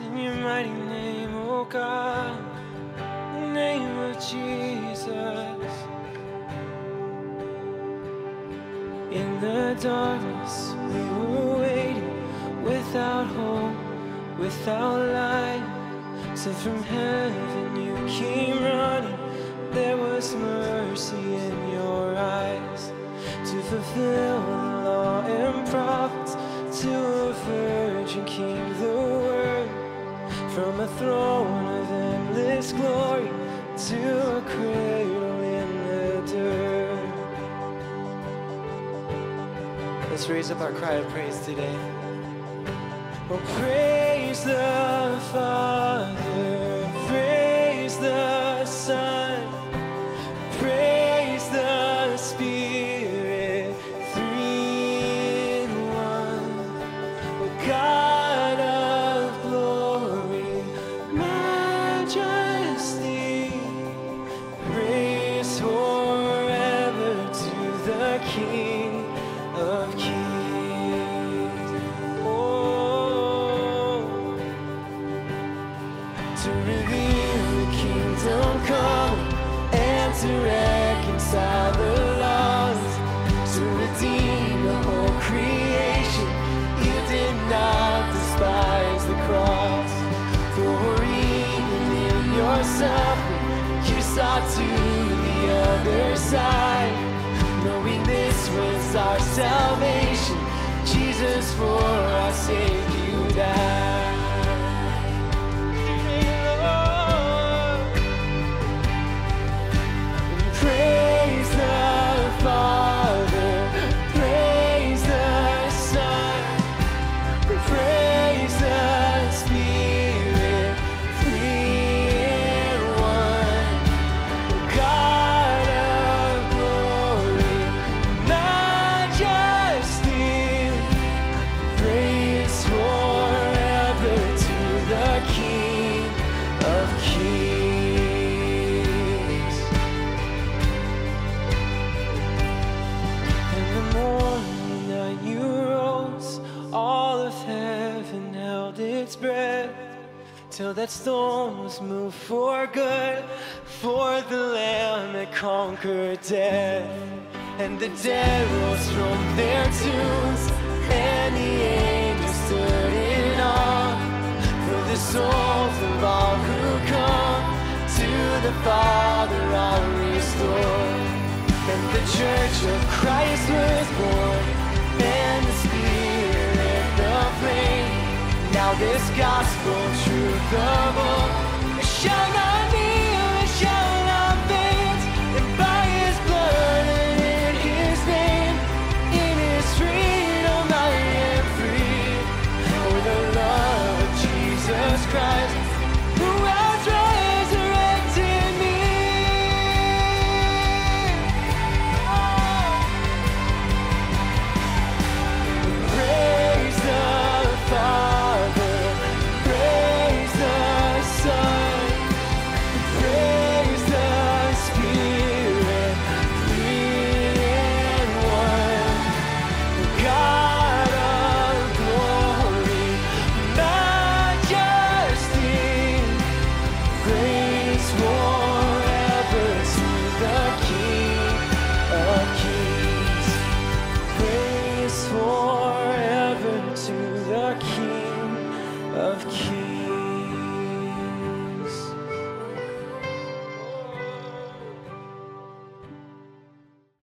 in your mighty name, oh God, the name of Jesus. In the darkness, we were waiting, without hope, without light. So from heaven you came running, there was mercy in your eyes, to fulfill the law and prophets. To a virgin came the word, from a throne of endless glory to a cradle in the dirt. Let's raise up our cry of praise today. Oh, praise the Father, praise the Son, praise the Spirit, three in one. Oh, God of glory, majesty, praise forever to the King of Kings. To reveal the kingdom come and to reconcile the lost, to redeem the whole creation. You did not despise the cross, for even in your suffering you saw to the other side, knowing this was our salvation. Jesus, for our sake you died. Praise the Father, praise the Son, praise the Spirit, three in one. God of glory, majesty, praise forever to the King of Kings. All of heaven held its breath, till that stone was moved for good, for the Lamb that conquered death. And the dead rose from their tombs, and the angels stood in awe, for the souls of all who come to the Father are restored. And the church of Christ was born, and the Spirit lit the flame. Now this gospel truth of all, it shall not kneel, it shall not faint. And by His blood and in His name, in His freedom I am free. For the love of Jesus Christ, who has resurrected me. Praise the Father, praise the Son, praise the Spirit, three in one. God of glory, majesty, praise forever to the King of Kings. Praise forever to the King of Kings.